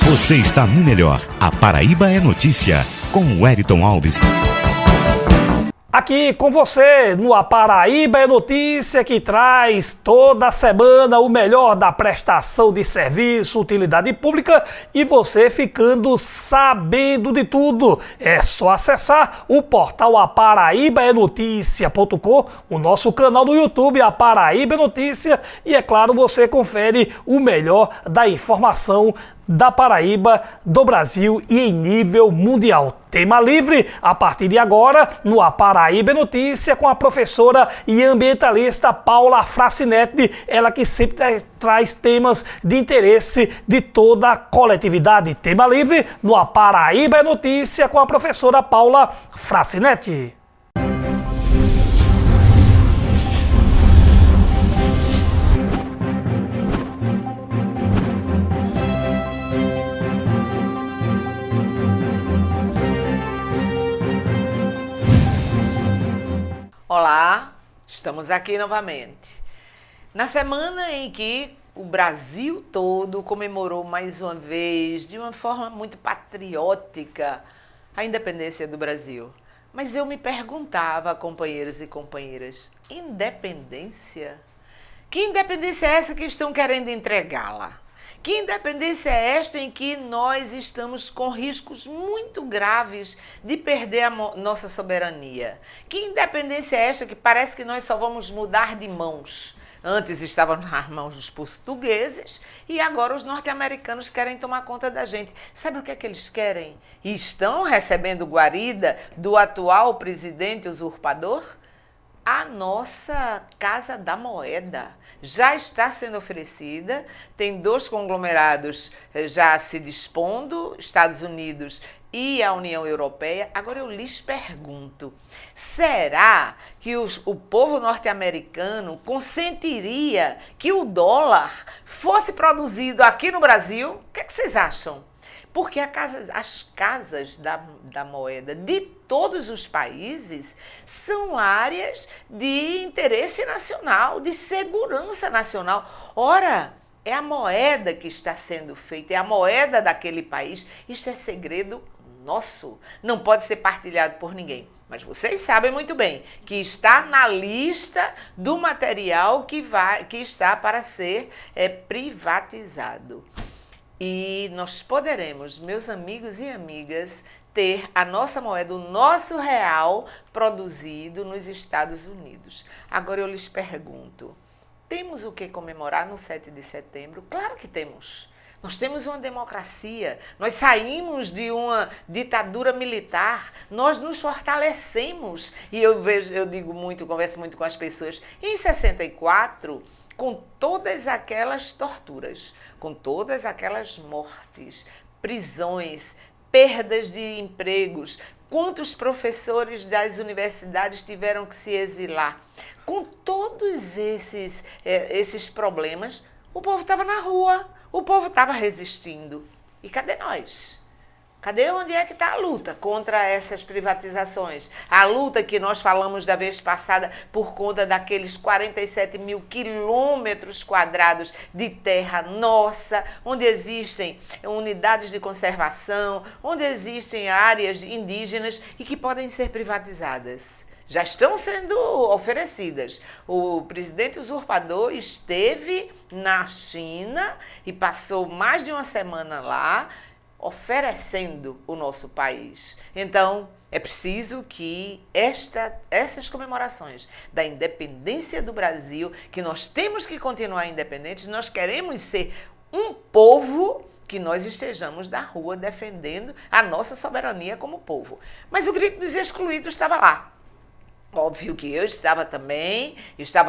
Você está no melhor. A Paraíba é notícia, com o Wellington Alves. Aqui com você no A Paraíba é Notícia, que traz toda semana o melhor da prestação de serviço, utilidade pública, e você ficando sabendo de tudo. É só acessar o portal aparaíbaenoticia.com, o nosso canal no YouTube, A Paraíba é Notícia, e é claro, você confere o melhor da informação da Paraíba, do Brasil e em nível mundial. Tema livre a partir de agora no A Paraíba é Notícia, com a professora e ambientalista Paula Fracinetti, ela que sempre traz temas de interesse de toda a coletividade. Tema livre no A Paraíba é Notícia, com a professora Paula Fracinetti. Olá, estamos aqui novamente. Na semana em que o Brasil todo comemorou mais uma vez, de uma forma muito patriótica, a independência do Brasil. Mas eu me perguntava, companheiros e companheiras, independência? Que independência é essa que estão querendo entregá-la? Que independência é esta em que nós estamos com riscos muito graves de perder a nossa soberania? Que independência é esta que parece que nós só vamos mudar de mãos? Antes estávamos nas mãos dos portugueses e agora os norte-americanos querem tomar conta da gente. Sabe o que é que eles querem? E estão recebendo guarida do atual presidente usurpador? A nossa Casa da Moeda já está sendo oferecida, tem 2 conglomerados já se dispondo, Estados Unidos e a União Europeia. Agora eu lhes pergunto, será que o povo norte-americano consentiria que o dólar fosse produzido aqui no Brasil? O que é que vocês acham? Porque as casas da moeda de todos os países são áreas de interesse nacional, de segurança nacional. Ora, é a moeda que está sendo feita, é a moeda daquele país. Isto é segredo nosso, não pode ser partilhado por ninguém. Mas vocês sabem muito bem que está na lista do material que está para ser privatizado. E nós poderemos, meus amigos e amigas, ter a nossa moeda, o nosso real, produzido nos Estados Unidos. Agora eu lhes pergunto, temos o que comemorar no 7 de setembro? Claro que temos. Nós temos uma democracia, nós saímos de uma ditadura militar, nós nos fortalecemos. E converso muito com as pessoas, em 64... com todas aquelas torturas, com todas aquelas mortes, prisões, perdas de empregos, quantos professores das universidades tiveram que se exilar. Com todos esses problemas, o povo estava na rua, o povo estava resistindo. E cadê nós? Cadê onde é que está a luta contra essas privatizações? A luta que nós falamos da vez passada por conta daqueles 47 mil quilômetros quadrados de terra nossa, onde existem unidades de conservação, onde existem áreas indígenas e que podem ser privatizadas. Já estão sendo oferecidas. O presidente usurpador esteve na China e passou mais de uma semana lá, oferecendo o nosso país. Então, é preciso que essas comemorações da independência do Brasil, que nós temos que continuar independentes, nós queremos ser um povo, que nós estejamos na rua defendendo a nossa soberania como povo. Mas o grito dos excluídos estava lá. Óbvio que eu estava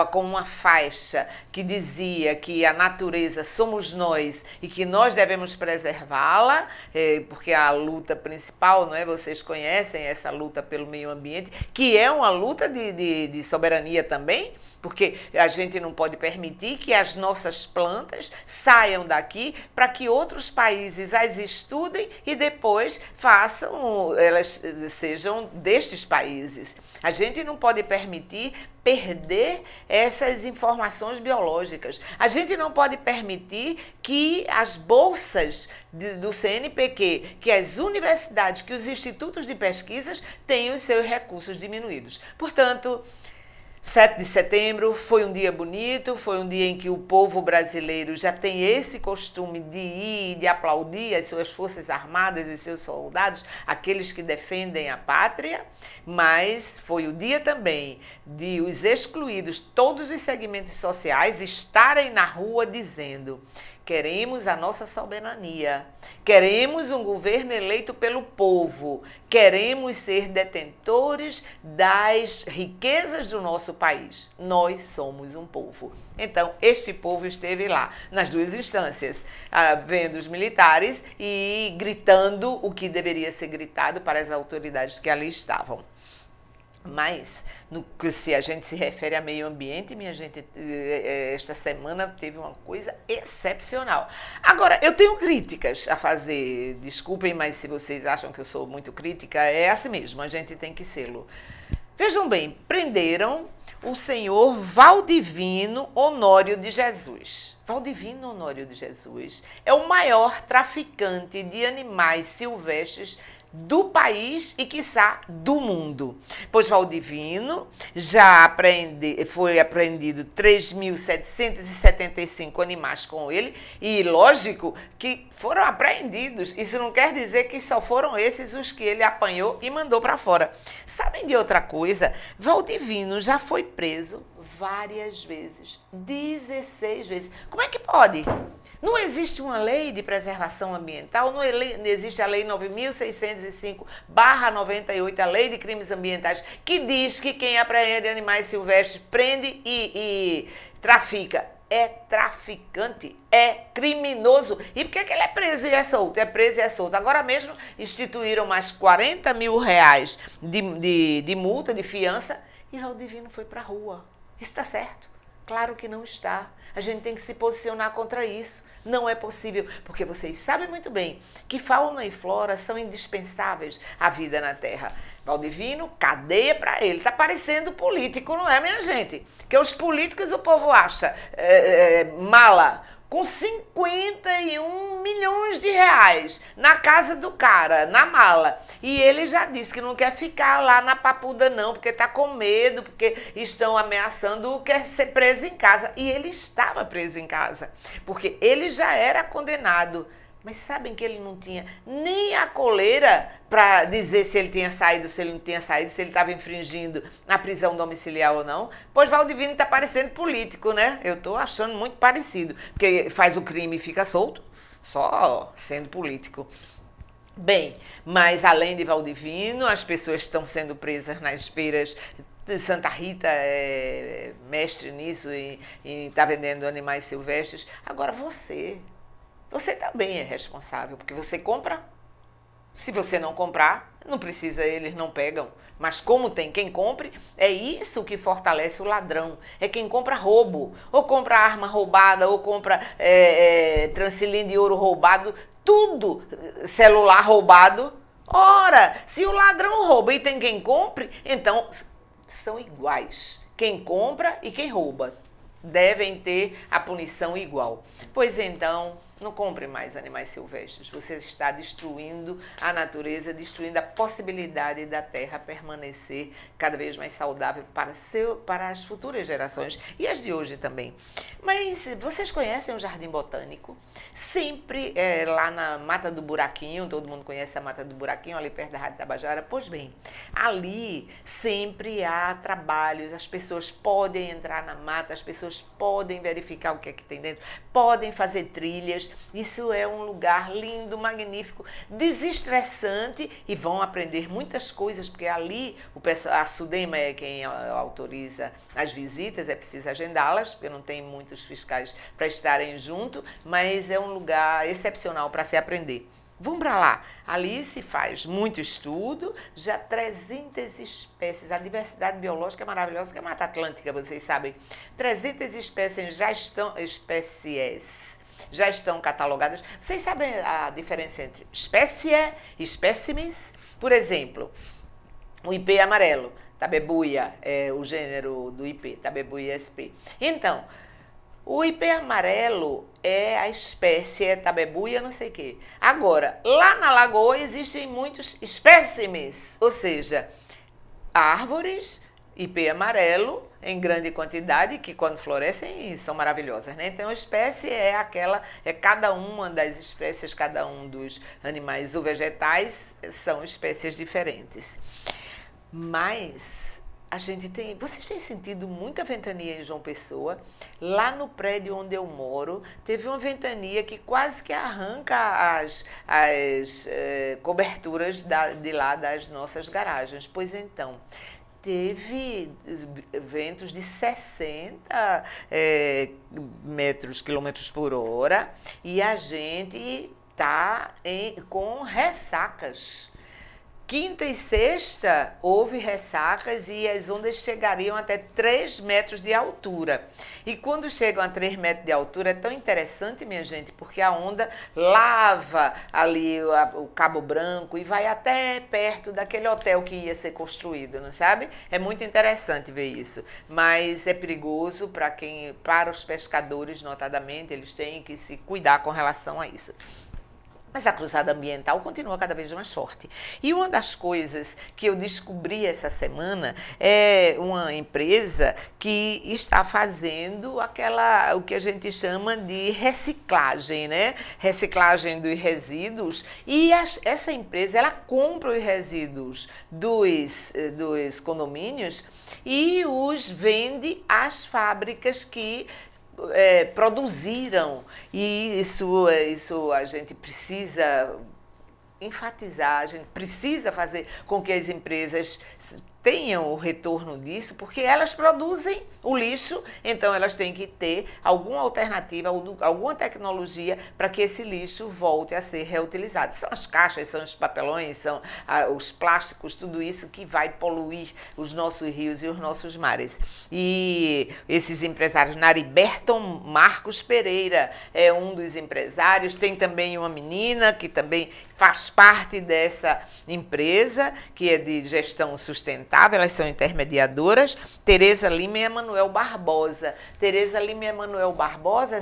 com uma faixa que dizia que a natureza somos nós e que nós devemos preservá-la, porque a luta principal, não é? Vocês conhecem essa luta pelo meio ambiente, que é uma luta de soberania também, Porque a gente não pode permitir que as nossas plantas saiam daqui para que outros países as estudem e depois elas sejam destes países. A gente não pode permitir perder essas informações biológicas. A gente não pode permitir que as bolsas do CNPq, que as universidades, que os institutos de pesquisas tenham os seus recursos diminuídos. Portanto, 7 de setembro foi um dia bonito, foi um dia em que o povo brasileiro já tem esse costume de ir, de aplaudir as suas forças armadas e os seus soldados, aqueles que defendem a pátria, mas foi o dia também de os excluídos, todos os segmentos sociais, estarem na rua dizendo: queremos a nossa soberania, queremos um governo eleito pelo povo, queremos ser detentores das riquezas do nosso país. Nós somos um povo. Então, este povo esteve lá, nas duas instâncias, vendo os militares e gritando o que deveria ser gritado para as autoridades que ali estavam. Mas, se a gente se refere a meio ambiente, minha gente, esta semana teve uma coisa excepcional. Agora, eu tenho críticas a fazer, desculpem, mas se vocês acham que eu sou muito crítica, é assim mesmo, a gente tem que sê-lo. Vejam bem, prenderam o senhor Valdivino Honório de Jesus. Valdivino Honório de Jesus é o maior traficante de animais silvestres do país e, quiçá, do mundo. Pois Valdivino já foi apreendido 3.775 animais com ele e, lógico, que foram apreendidos. Isso não quer dizer que só foram esses os que ele apanhou e mandou para fora. Sabem de outra coisa? Valdivino já foi preso várias vezes, 16 vezes. Como é que pode? Não existe uma lei de preservação ambiental, não existe a lei 9.605/98, a lei de crimes ambientais, que diz que quem apreende animais silvestres prende e trafica. É traficante, é criminoso. E por que ele é preso e é solto? É preso e é solto. Agora mesmo instituíram mais R$40 mil de multa, de fiança, e Valdivino foi para a rua. Isso está certo? Claro que não está. A gente tem que se posicionar contra isso. Não é possível, porque vocês sabem muito bem que fauna e flora são indispensáveis à vida na Terra. Valdivino, cadeia para ele. Está parecendo político, não é, minha gente? Que os políticos o povo acha mala, com 51 milhões de reais na casa do cara, na mala. E ele já disse que não quer ficar lá na papuda não, porque está com medo, porque estão ameaçando, quer ser preso em casa. E ele estava preso em casa, porque ele já era condenado. Mas sabem que ele não tinha nem a coleira para dizer se ele tinha saído, se ele não tinha saído, se ele estava infringindo a prisão domiciliar ou não. Pois Valdivino está parecendo político, né? Eu estou achando muito parecido, porque faz o crime e fica solto, só sendo político. Bem, mas além de Valdivino, as pessoas estão sendo presas nas feiras. Santa Rita é mestre nisso e está vendendo animais silvestres. Agora você também é responsável, porque você compra. Se você não comprar, não precisa, eles não pegam. Mas como tem quem compre, é isso que fortalece o ladrão. É quem compra roubo, ou compra arma roubada, ou compra transilim de ouro roubado, tudo, celular roubado. Ora, se o ladrão rouba e tem quem compre, então são iguais. Quem compra e quem rouba devem ter a punição igual. Pois então, não compre mais animais silvestres. Você está destruindo a natureza, destruindo a possibilidade da terra permanecer cada vez mais saudável para as futuras gerações e as de hoje também. Mas vocês conhecem o Jardim Botânico? Sempre lá na Mata do Buraquinho, todo mundo conhece a Mata do Buraquinho, ali perto da Rádio Tabajara. Pois bem, ali sempre há trabalhos, as pessoas podem entrar na mata, as pessoas podem verificar o que é que tem dentro, podem fazer trilhas. Isso é um lugar lindo, magnífico, desestressante e vão aprender muitas coisas, porque ali a SUDEMA é quem autoriza as visitas, é preciso agendá-las, porque não tem muitos fiscais para estarem junto, mas é um lugar excepcional para se aprender. Vamos para lá. Ali se faz muito estudo, já 300 espécies. A diversidade biológica é maravilhosa, que é a Mata Atlântica, vocês sabem. 300 espécies já estão catalogadas. Vocês sabem a diferença entre espécie e espécimes? Por exemplo, o ipê amarelo, Tabebuia, é o gênero do ipê, Tabebuia sp. Então, o ipê amarelo é a espécie, é tabebuia, não sei o quê. Agora, lá na lagoa existem muitos espécimes, ou seja, árvores, ipê amarelo, em grande quantidade, que quando florescem são maravilhosas, né? Então, a espécie é cada uma das espécies, cada um dos animais ou vegetais são espécies diferentes. Mas vocês têm sentido muita ventania em João Pessoa? Lá no prédio onde eu moro, teve uma ventania que quase que arranca as coberturas de lá das nossas garagens. Pois então, teve ventos de 60 quilômetros por hora e a gente está com ressacas. Quinta e sexta houve ressacas e as ondas chegariam até 3 metros de altura. E quando chegam a 3 metros de altura é tão interessante, minha gente, porque a onda lava ali o Cabo Branco e vai até perto daquele hotel que ia ser construído, não sabe? É muito interessante ver isso, mas é perigoso para os pescadores, notadamente, eles têm que se cuidar com relação a isso. Mas a cruzada ambiental continua cada vez mais forte. E uma das coisas que eu descobri essa semana é uma empresa que está fazendo o que a gente chama de reciclagem, né? Reciclagem dos resíduos. E essa empresa, ela compra os resíduos dos condomínios e os vende às fábricas que produziram, e isso a gente precisa enfatizar, a gente precisa fazer com que as empresas tenham o retorno disso, porque elas produzem o lixo, então elas têm que ter alguma alternativa, alguma tecnologia para que esse lixo volte a ser reutilizado. São as caixas, são os papelões, são os plásticos, tudo isso que vai poluir os nossos rios e os nossos mares. E esses empresários, Nariberton Marcos Pereira é um dos empresários, tem também uma menina que também faz parte dessa empresa, que é de gestão sustentável, elas são intermediadoras, Tereza Lima e Emanuel Barbosa. Tereza Lima e Emanuel Barbosa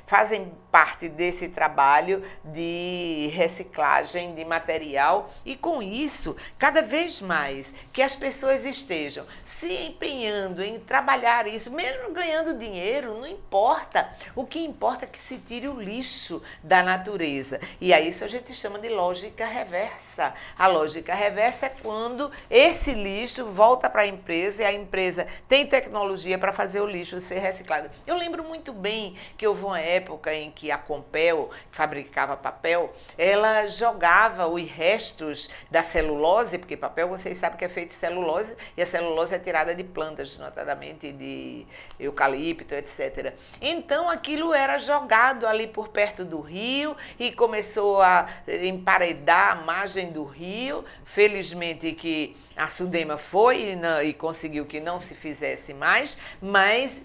fazem parte desse trabalho de reciclagem de material e com isso, cada vez mais que as pessoas estejam se empenhando em trabalhar isso, mesmo ganhando dinheiro, não importa. O que importa é que se tire o lixo da natureza. E a isso a gente chama de lógica reversa. A lógica reversa é quando esse lixo volta para a empresa e a empresa tem tecnologia para fazer o lixo ser reciclado. Eu lembro muito bem que houve uma época em que a Compel, que fabricava papel, ela jogava os restos da celulose, porque papel vocês sabem que é feito de celulose, e a celulose é tirada de plantas, notadamente de eucalipto, etc. Então aquilo era jogado ali por perto do rio e começou a emparedar a margem do rio. Felizmente que a SUDEMA foi e conseguiu que não se fizesse mais, mas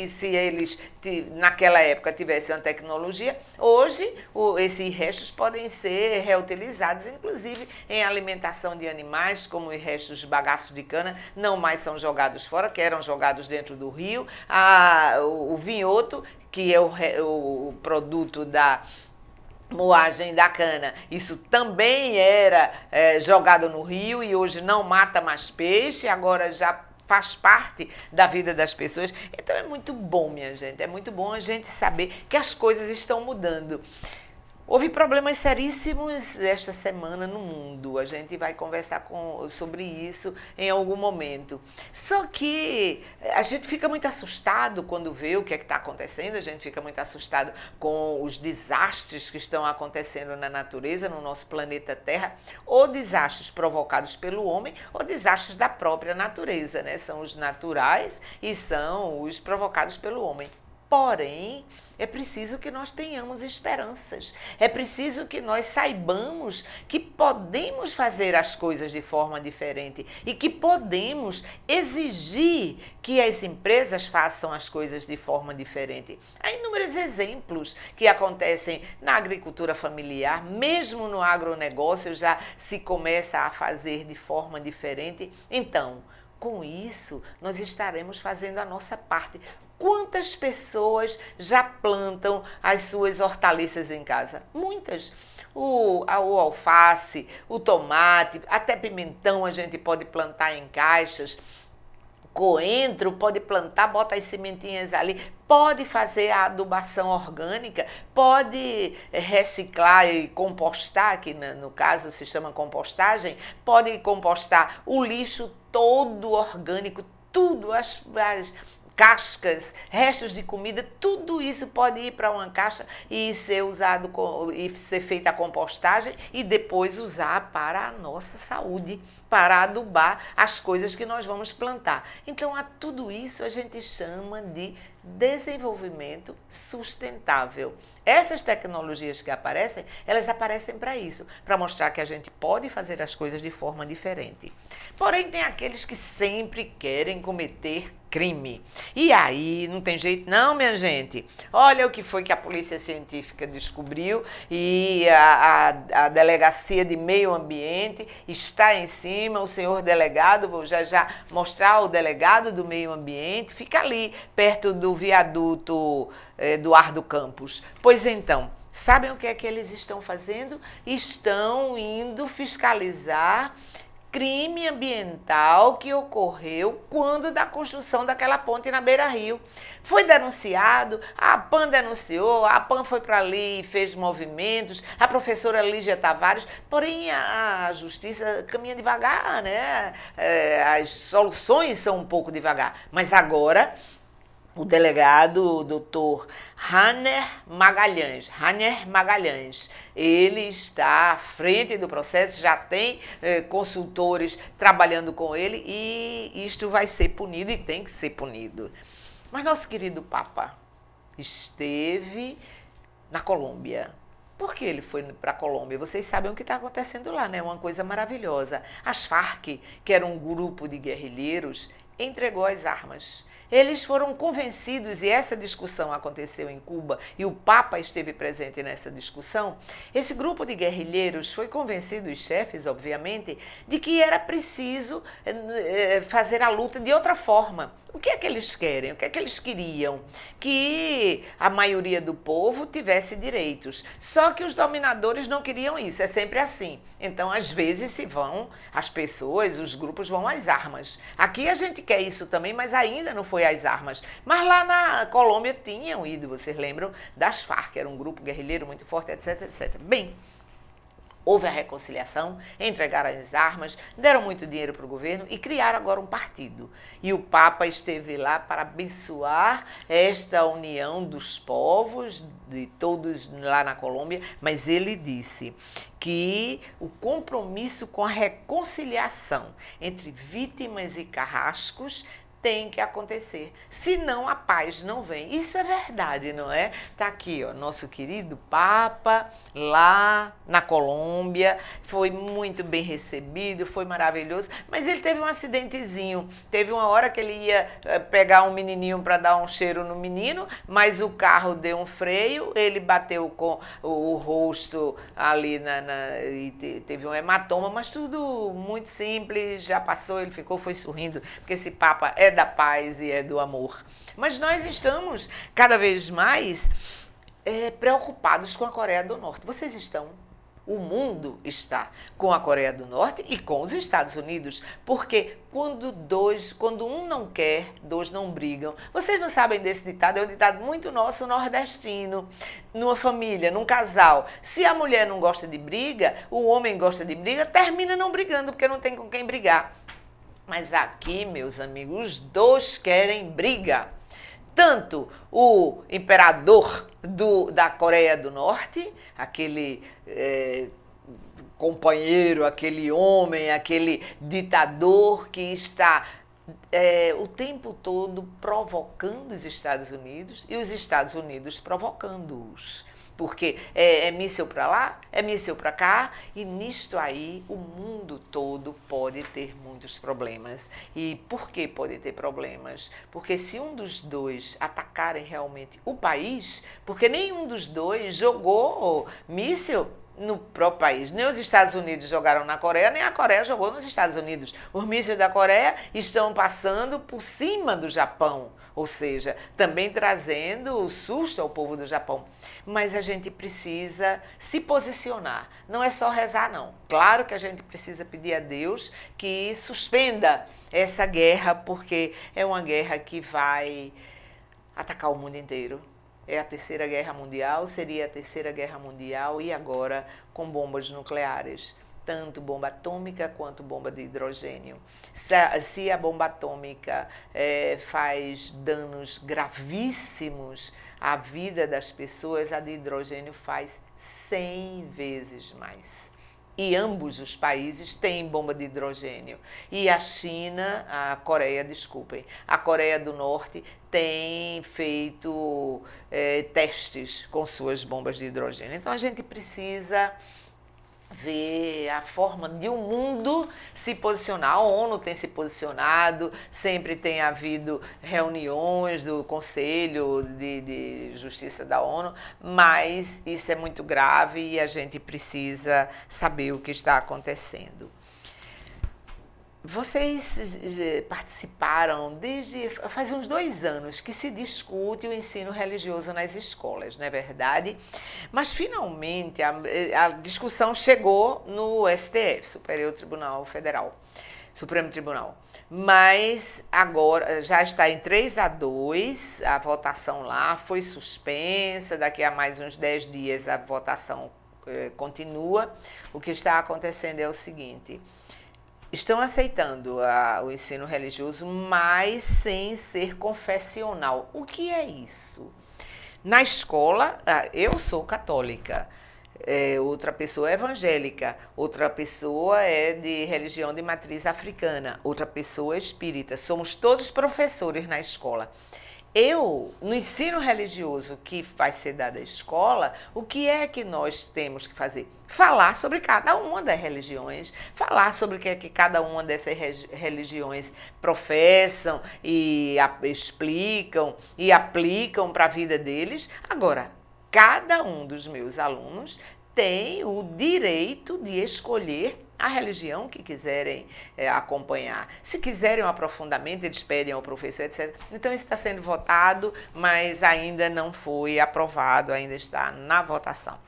se eles naquela época tivessem uma tecnologia, hoje esses restos podem ser reutilizados, inclusive em alimentação de animais, como os restos de bagaços de cana, não mais são jogados fora, que eram jogados dentro do rio. O vinhoto, que é o produto da moagem da cana, isso também era jogado no rio e hoje não mata mais peixe, agora já faz parte da vida das pessoas. Então é muito bom, minha gente, é muito bom a gente saber que as coisas estão mudando. Houve problemas seríssimos esta semana no mundo, a gente vai conversar sobre isso em algum momento. Só que a gente fica muito assustado quando vê o que é que está acontecendo, a gente fica muito assustado com os desastres que estão acontecendo na natureza, no nosso planeta Terra, ou desastres provocados pelo homem, ou desastres da própria natureza, né? São os naturais e são os provocados pelo homem. Porém, é preciso que nós tenhamos esperanças. É preciso que nós saibamos que podemos fazer as coisas de forma diferente e que podemos exigir que as empresas façam as coisas de forma diferente. Há inúmeros exemplos que acontecem na agricultura familiar, mesmo no agronegócio já se começa a fazer de forma diferente. Então, com isso, nós estaremos fazendo a nossa parte. Quantas pessoas já plantam as suas hortaliças em casa? Muitas. O alface, o tomate, até pimentão a gente pode plantar em caixas. Coentro, pode plantar, bota as sementinhas ali, pode fazer a adubação orgânica, pode reciclar e compostar, que no caso se chama compostagem, pode compostar o lixo todo orgânico, tudo, as cascas, restos de comida, tudo isso pode ir para uma caixa e ser usado e ser feita a compostagem e depois usar para a nossa saúde, para adubar as coisas que nós vamos plantar. Então, a tudo isso a gente chama de desenvolvimento sustentável. Essas tecnologias que aparecem, elas aparecem para isso, para mostrar que a gente pode fazer as coisas de forma diferente. Porém, tem aqueles que sempre querem cometer crime. E aí, não tem jeito não, minha gente. Olha o que foi que a Polícia Científica descobriu e a Delegacia de Meio Ambiente está em cima, o senhor delegado, vou já mostrar o delegado do Meio Ambiente, fica ali, perto do viaduto Eduardo Campos. Pois então, sabem o que é que eles estão fazendo? Estão indo fiscalizar crime ambiental que ocorreu quando da construção daquela ponte na Beira-Rio. Foi denunciado, a PAN denunciou, a PAN foi para ali e fez movimentos, a professora Lígia Tavares, porém a justiça caminha devagar, né? As soluções são um pouco devagar, mas agora o delegado, o doutor Rainer Magalhães, ele está à frente do processo, já tem consultores trabalhando com ele e isto vai ser punido e tem que ser punido. Mas nosso querido Papa esteve na Colômbia. Por que ele foi para a Colômbia? Vocês sabem o que está acontecendo lá, né? Uma coisa maravilhosa. As Farc, que era um grupo de guerrilheiros, entregou as armas. Eles foram convencidos, e essa discussão aconteceu em Cuba, e o Papa esteve presente nessa discussão. Esse grupo de guerrilheiros foi convencido, os chefes, obviamente, de que era preciso fazer a luta de outra forma. O que é que eles querem? O que é que eles queriam? Que a maioria do povo tivesse direitos. Só que os dominadores não queriam isso, é sempre assim. Então, às vezes, as pessoas, os grupos vão às armas. Aqui a gente quer isso também, mas ainda não foi às armas. Mas lá na Colômbia tinham ido, vocês lembram, das Farc, era um grupo guerrilheiro muito forte, etc, etc. Bem, houve a reconciliação, entregaram as armas, deram muito dinheiro para o governo e criaram agora um partido. E o Papa esteve lá para abençoar esta união dos povos, de todos lá na Colômbia, mas ele disse que o compromisso com a reconciliação entre vítimas e carrascos tem que acontecer, senão a paz não vem. Isso é verdade, não é? Tá aqui, ó, nosso querido Papa, lá na Colômbia, foi muito bem recebido, foi maravilhoso, mas ele teve um acidentezinho, teve uma hora que ele ia pegar um menininho para dar um cheiro no menino, mas o carro deu um freio, ele bateu com o rosto ali e teve um hematoma, mas tudo muito simples, já passou, ele foi sorrindo, porque esse Papa é da paz e é do amor. Mas nós estamos cada vez mais preocupados com a Coreia do Norte. Vocês estão? O mundo está com a Coreia do Norte e com os Estados Unidos, porque quando um não quer, dois não brigam. Vocês não sabem desse ditado? É um ditado muito nosso nordestino. Numa família, num casal, se a mulher não gosta de briga, o homem gosta de briga, termina não brigando, porque não tem com quem brigar. Mas aqui, meus amigos, os dois querem briga. Tanto o imperador da Coreia do Norte, aquele companheiro, aquele homem, aquele ditador que está o tempo todo provocando os Estados Unidos e os Estados Unidos provocando-os. Porque é míssil para lá, é míssil para cá, e nisto aí o mundo todo pode ter muitos problemas. E por que pode ter problemas? Porque se um dos dois atacarem realmente o país, porque nenhum dos dois jogou míssil no próprio país. Nem os Estados Unidos jogaram na Coreia, nem a Coreia jogou nos Estados Unidos. Os mísseis da Coreia estão passando por cima do Japão, ou seja, também trazendo susto ao povo do Japão. Mas a gente precisa se posicionar. Não é só rezar, não. Claro que a gente precisa pedir a Deus que suspenda essa guerra, porque é uma guerra que vai atacar o mundo inteiro. É a Terceira Guerra Mundial, seria a Terceira Guerra Mundial e agora com bombas nucleares, tanto bomba atômica quanto bomba de hidrogênio. Se a bomba atômica faz danos gravíssimos à vida das pessoas, a de hidrogênio faz 100 vezes mais. E ambos os países têm bomba de hidrogênio. E a Coreia do Norte tem feito testes com suas bombas de hidrogênio. Então a gente precisa ver a forma de um mundo se posicionar. A ONU tem se posicionado, sempre tem havido reuniões do Conselho de Justiça da ONU, mas isso é muito grave e a gente precisa saber o que está acontecendo. Vocês participaram desde faz uns 2 anos que se discute o ensino religioso nas escolas, não é verdade? Mas finalmente a discussão chegou no STF, Superior Tribunal Federal, Supremo Tribunal. Mas agora já está em 3-2, a votação lá foi suspensa, daqui a mais uns 10 dias a votação continua. O que está acontecendo é o seguinte: estão aceitando o ensino religioso, mas sem ser confessional. O que é isso? Na escola, eu sou católica, outra pessoa é evangélica, outra pessoa é de religião de matriz africana, outra pessoa é espírita. Somos todos professores na escola. No ensino religioso que vai ser dado à escola, o que é que nós temos que fazer? Falar sobre cada uma das religiões, falar sobre o que é que cada uma dessas religiões professam e explicam e aplicam para a vida deles. Agora, cada um dos meus alunos tem o direito de escolher a religião que quiserem acompanhar. Se quiserem um aprofundamento, eles pedem ao professor, etc. Então, isso está sendo votado, mas ainda não foi aprovado, ainda está na votação.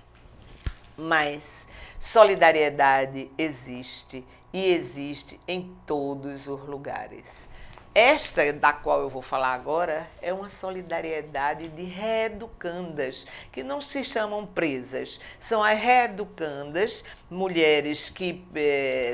Mas solidariedade existe e existe em todos os lugares. Esta da qual eu vou falar agora é uma solidariedade de reeducandas, que não se chamam presas. São as reeducandas, mulheres que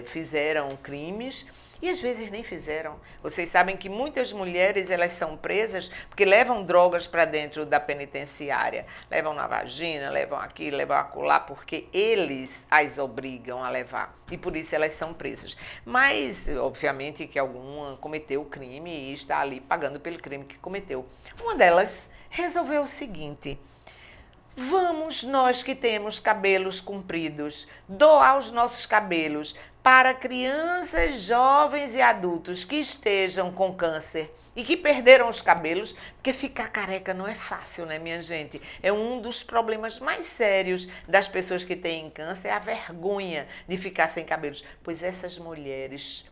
fizeram crimes e às vezes nem fizeram. Vocês sabem que muitas mulheres elas são presas porque levam drogas para dentro da penitenciária. Levam na vagina, levam aqui, levam acolá, porque eles as obrigam a levar. E por isso elas são presas. Mas, obviamente, que alguma cometeu o crime e está ali pagando pelo crime que cometeu. Uma delas resolveu o seguinte: vamos, nós que temos cabelos compridos, doar os nossos cabelos para crianças, jovens e adultos que estejam com câncer e que perderam os cabelos, porque ficar careca não é fácil, né, minha gente? É um dos problemas mais sérios das pessoas que têm câncer, é a vergonha de ficar sem cabelos. Pois essas mulheres,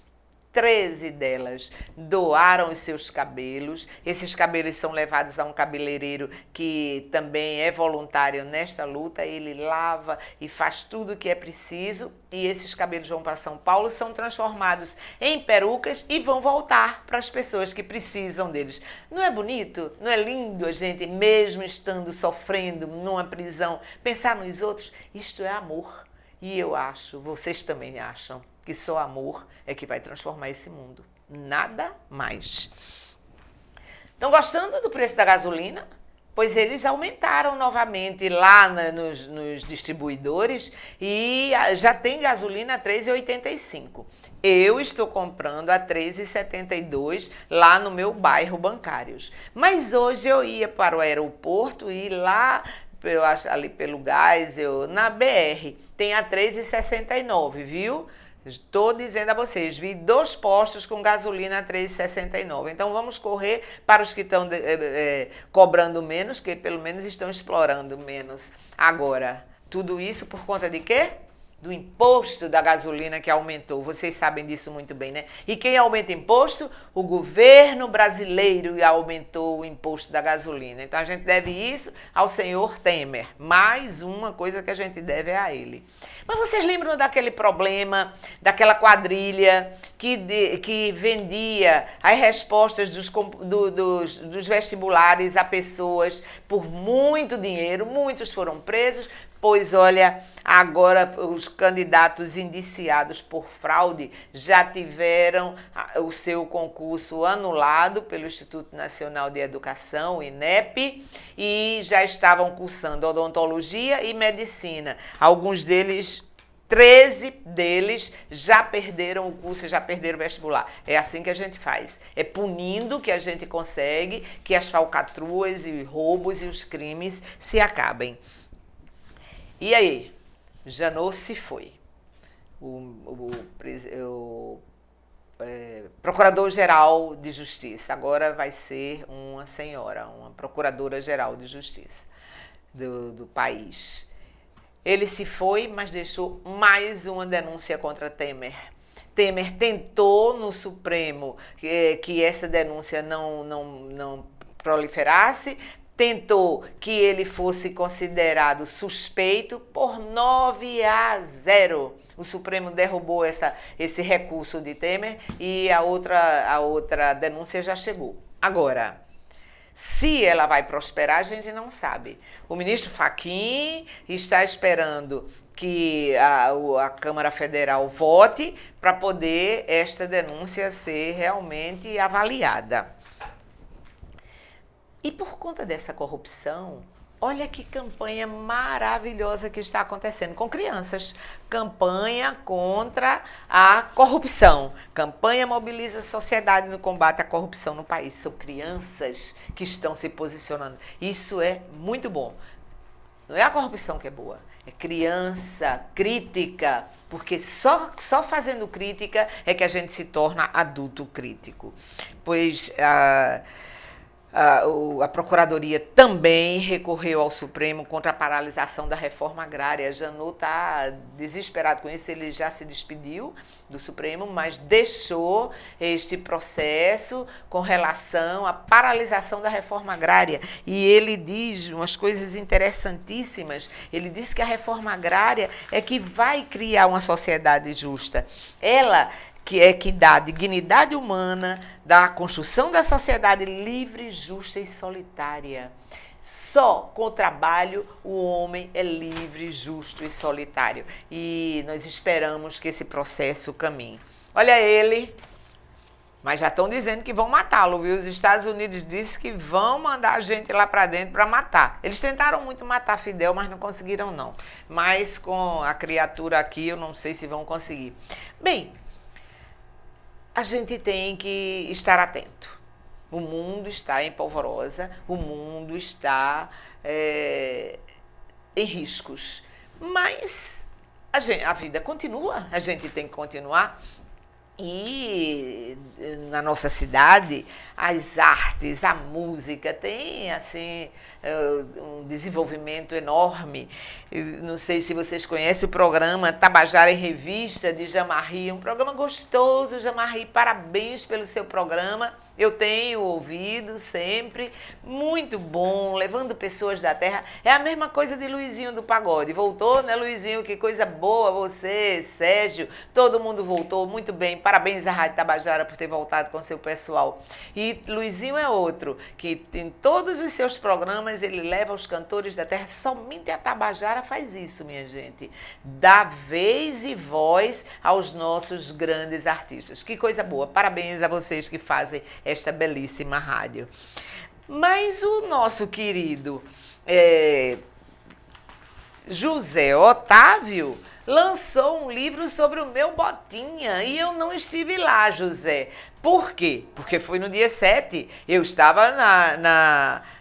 13 delas doaram os seus cabelos. Esses cabelos são levados a um cabeleireiro que também é voluntário nesta luta. Ele lava e faz tudo o que é preciso. E esses cabelos vão para São Paulo, são transformados em perucas e vão voltar para as pessoas que precisam deles. Não é bonito? Não é lindo a gente, mesmo estando sofrendo numa prisão, pensar nos outros? Isto é amor. E eu acho, vocês também acham, que só amor é que vai transformar esse mundo. Nada mais. Estão gostando do preço da gasolina? Pois eles aumentaram novamente lá nos distribuidores e já tem gasolina a R$ 3,85. Eu estou comprando a R$ 3,72 lá no meu bairro Bancários. Mas hoje eu ia para o aeroporto e lá, eu acho, ali pelo gás, na BR, tem a R$ 3,69, viu? Estou dizendo a vocês, vi 2 postos com gasolina a R$ 3,69. Então vamos correr para os que estão cobrando menos, que pelo menos estão explorando menos. Agora, tudo isso por conta de quê? Do imposto da gasolina que aumentou. Vocês sabem disso muito bem, né? E quem aumenta imposto? O governo brasileiro aumentou o imposto da gasolina. Então a gente deve isso ao senhor Temer. Mais uma coisa que a gente deve é a ele. Mas vocês lembram daquele problema, daquela quadrilha que vendia as respostas dos vestibulares a pessoas por muito dinheiro? Muitos foram presos. Pois olha, agora os candidatos indiciados por fraude já tiveram o seu concurso anulado pelo Instituto Nacional de Educação, o INEP, e já estavam cursando odontologia e medicina. Alguns deles, 13 deles, já perderam o curso, já perderam o vestibular. É assim que a gente faz. É punindo que a gente consegue que as falcatruas e roubos e os crimes se acabem. E aí, Janot se foi. O Procurador-Geral de Justiça, agora vai ser uma senhora, uma Procuradora-Geral de Justiça do país. Ele se foi, mas deixou mais uma denúncia contra Temer. Temer tentou no Supremo que essa denúncia não proliferasse, tentou que ele fosse considerado suspeito por 9-0. O Supremo derrubou esse recurso de Temer e a outra denúncia já chegou. Agora, se ela vai prosperar, a gente não sabe. O ministro Fachin está esperando que a Câmara Federal vote para poder esta denúncia ser realmente avaliada. E por conta dessa corrupção, olha que campanha maravilhosa que está acontecendo com crianças. Campanha contra a corrupção. Campanha mobiliza a sociedade no combate à corrupção no país. São crianças que estão se posicionando. Isso é muito bom. Não é a corrupção que é boa, é criança crítica, porque só fazendo crítica é que a gente se torna adulto crítico. Pois a Procuradoria também recorreu ao Supremo contra a paralisação da reforma agrária. Janot está desesperado com isso, ele já se despediu do Supremo, mas deixou este processo com relação à paralisação da reforma agrária. E ele diz umas coisas interessantíssimas. Ele diz que a reforma agrária é que vai criar uma sociedade justa. Ela que dá dignidade humana, da construção da sociedade livre, justa e solitária. Só com o trabalho o homem é livre, justo e solitário. E nós esperamos que esse processo caminhe. Olha ele, mas já estão dizendo que vão matá-lo, viu? Os Estados Unidos disseram que vão mandar a gente lá para dentro para matar. Eles tentaram muito matar Fidel, mas não conseguiram não. Mas com a criatura aqui, eu não sei se vão conseguir. Bem, a gente tem que estar atento. O mundo está em polvorosa, o mundo está em riscos. Mas a vida continua, a gente tem que continuar. E na nossa cidade, as artes, a música tem assim um desenvolvimento enorme. Não sei se vocês conhecem o programa Tabajara em Revista, de Jamarri, um programa gostoso. Jamarri, parabéns pelo seu programa. Eu tenho ouvido sempre, muito bom, levando pessoas da terra. É a mesma coisa de Luizinho do Pagode. Voltou, né, Luizinho? Que coisa boa, você, Sérgio, todo mundo voltou, muito bem. Parabéns à Rádio Tabajara por ter voltado com seu pessoal. E Luizinho é outro, que em todos os seus programas ele leva os cantores da terra. Somente a Tabajara faz isso, minha gente. Dá vez e voz aos nossos grandes artistas. Que coisa boa. Parabéns a vocês que fazem esta belíssima rádio. Mas o nosso querido José Otávio lançou um livro sobre o meu Botinha e eu não estive lá, José. Por quê? Porque foi no dia 7. Eu estava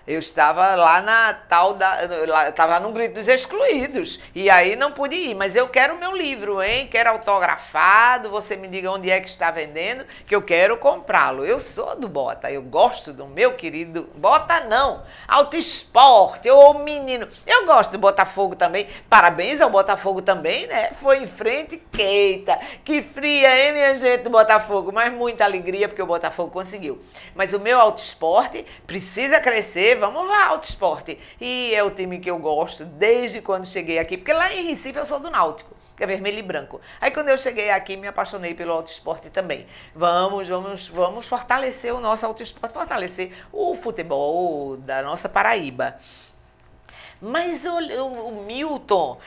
eu estava lá na tal eu estava no Grito dos Excluídos e aí não pude ir, mas eu quero o meu livro, hein? Quero autografado, você me diga onde é que está vendendo, que eu quero comprá-lo. Eu sou do Bota, eu gosto do meu querido Bota não, Alto Esporte, ô menino, eu gosto do Botafogo também, parabéns ao Botafogo também, né? Foi em frente, eita, que fria, hein, minha gente do Botafogo, mas muita alegria porque o Botafogo conseguiu. Mas o meu Alto Esporte precisa crescer, vamos lá, Alto Esporte. E é o time que eu gosto desde quando cheguei aqui, porque lá em Recife eu sou do Náutico, que é vermelho e branco. Aí quando eu cheguei aqui, me apaixonei pelo Alto Esporte também. Vamos fortalecer o nosso Alto Esporte, fortalecer o futebol da nossa Paraíba. Mas o Milton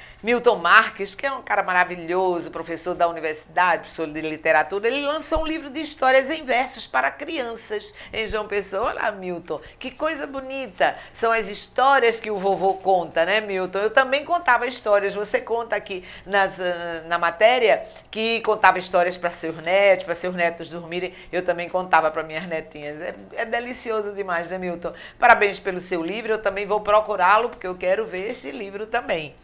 Marques, que é um cara maravilhoso, professor da universidade, professor de literatura, ele lançou um livro de histórias em versos para crianças em João Pessoa. Olha lá, Milton, que coisa bonita. São as histórias que o vovô conta, né, Milton? Eu também contava histórias. Você conta aqui na matéria que contava histórias para seus netos dormirem. Eu também contava para minhas netinhas. É delicioso demais, né, Milton? Parabéns pelo seu livro. Eu também vou procurá-lo, porque eu quero ver esse livro também.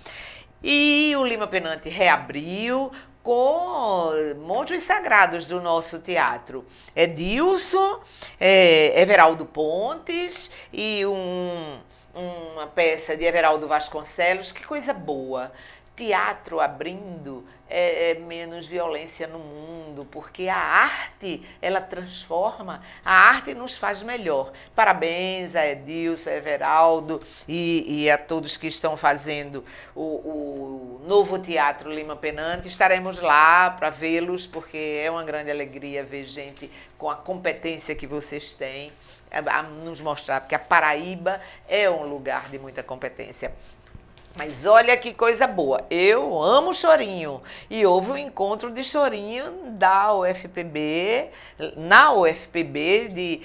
E o Lima Penante reabriu com monstros sagrados do nosso teatro. Edilson, Everaldo Pontes e uma peça de Everaldo Vasconcelos. Que coisa boa! Teatro abrindo menos violência no mundo, porque a arte, ela transforma, a arte nos faz melhor. Parabéns a Edilson, a Everaldo e a todos que estão fazendo o novo Teatro Lima Penante. Estaremos lá para vê-los, porque é uma grande alegria ver gente com a competência que vocês têm, a nos mostrar, porque a Paraíba é um lugar de muita competência. Mas olha que coisa boa, eu amo chorinho e houve um encontro de chorinho da UFPB, na UFPB, de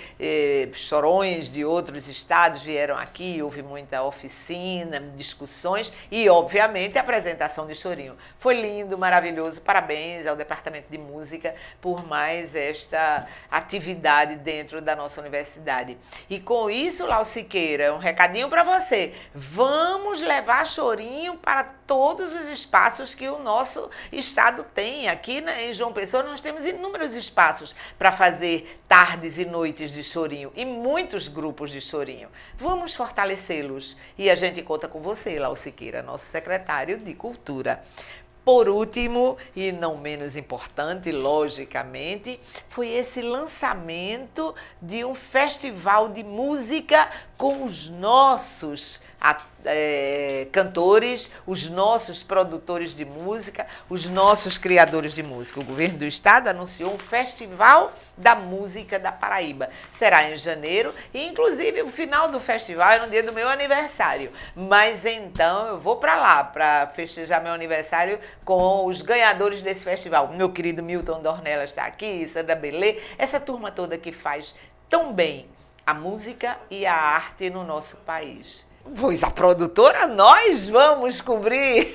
chorões de outros estados vieram aqui, houve muita oficina, discussões e obviamente a apresentação de chorinho. Foi lindo, maravilhoso, parabéns ao Departamento de Música por mais esta atividade dentro da nossa universidade. E com isso, Lau Siqueira, um recadinho para você, vamos levar chorinho para todos os espaços que o nosso estado tem. Aqui em João Pessoa nós temos inúmeros espaços para fazer tardes e noites de chorinho e muitos grupos de chorinho. Vamos fortalecê-los e a gente conta com você, Lau Siqueira, nosso secretário de Cultura. Por último, e não menos importante, logicamente, foi esse lançamento de um festival de música com os nossos cantores, os nossos produtores de música, os nossos criadores de música. O governo do estado anunciou um Festival da Música da Paraíba. Será em janeiro e, inclusive, o final do festival é no dia do meu aniversário. Mas então eu vou para lá para festejar meu aniversário com os ganhadores desse festival. Meu querido Milton Dornella está aqui, Sandra Belê, essa turma toda que faz tão bem a música e a arte no nosso país. Pois a produtora nós vamos cobrir,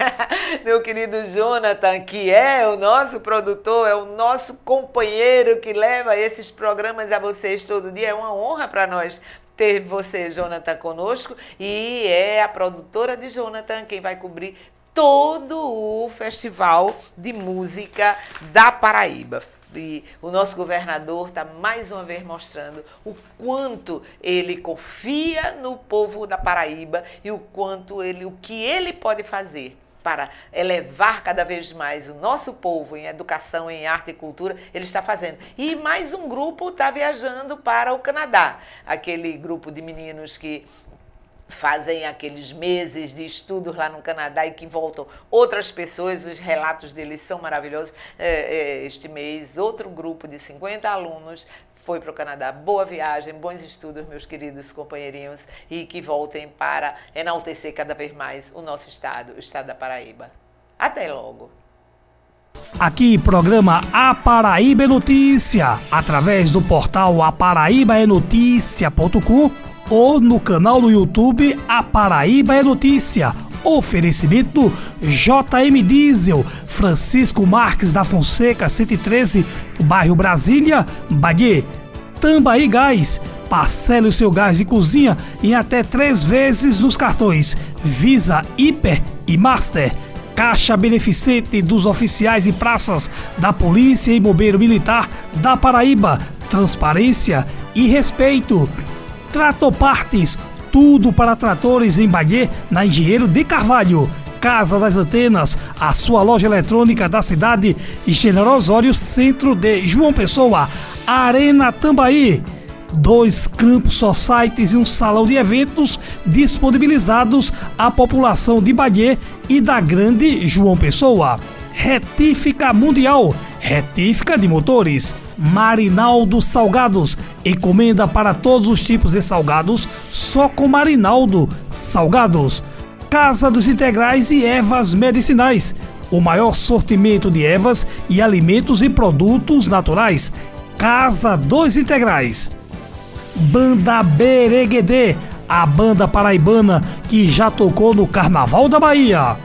meu querido Jonathan, que é o nosso produtor, é o nosso companheiro que leva esses programas a vocês todo dia. É uma honra para nós ter você, Jonathan, conosco, e é a produtora de Jonathan quem vai cobrir todo o Festival de Música da Paraíba. E o nosso governador está mais uma vez mostrando o quanto ele confia no povo da Paraíba e o que ele pode fazer para elevar cada vez mais o nosso povo em educação, em arte e cultura, ele está fazendo. E mais um grupo está viajando para o Canadá, aquele grupo de meninos que fazem aqueles meses de estudos lá no Canadá e que voltam outras pessoas, os relatos deles são maravilhosos. Este mês, outro grupo de 50 alunos foi para o Canadá. Boa viagem, bons estudos, meus queridos companheirinhos, e que voltem para enaltecer cada vez mais o nosso estado, o estado da Paraíba. Até logo! Aqui, programa A Paraíba é Notícia, através do portal aparaíbaenoticia.com ou no canal do YouTube A Paraíba é Notícia. Oferecimento JM Diesel, Francisco Marques da Fonseca 113, bairro Brasília, Bagé. Tambaí Gás, parcele o seu gás de cozinha em até 3 vezes nos cartões Visa, Hiper e Master. Caixa Beneficente dos oficiais e praças da Polícia e Bombeiro Militar da Paraíba. Transparência e respeito. Tratopartes, tudo para tratores em Bagé, na Engenheiro de Carvalho. Casa das Antenas, a sua loja eletrônica da cidade, General Osório, centro de João Pessoa. Arena Tambaí, 2 campos societies e um salão de eventos disponibilizados à população de Bagé e da Grande João Pessoa. Retífica Mundial, retífica de motores. Marinaldo Salgados, encomenda para todos os tipos de salgados, só com Marinaldo Salgados. Casa dos Integrais e Ervas Medicinais, o maior sortimento de ervas e alimentos e produtos naturais. Casa dos Integrais. Banda Bereguedê, a banda paraibana que já tocou no Carnaval da Bahia.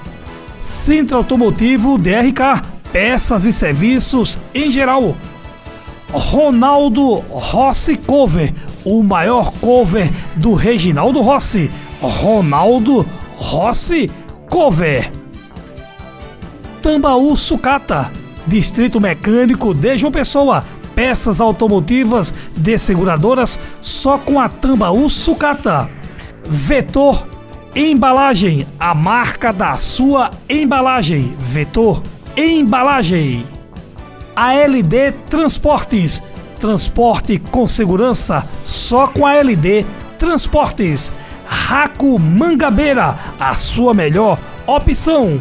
Centro Automotivo DRK, peças e serviços em geral. Ronaldo Rossi Cover, o maior cover do Reginaldo Rossi. Ronaldo Rossi Cover. Tambaú Sucata, Distrito Mecânico de João Pessoa, peças automotivas de seguradoras só com a Tambaú Sucata. Vetor Embalagem, a marca da sua embalagem. Vetor Embalagem. ALD Transportes, transporte com segurança só com a ALD Transportes. Raco Mangabeira, a sua melhor opção.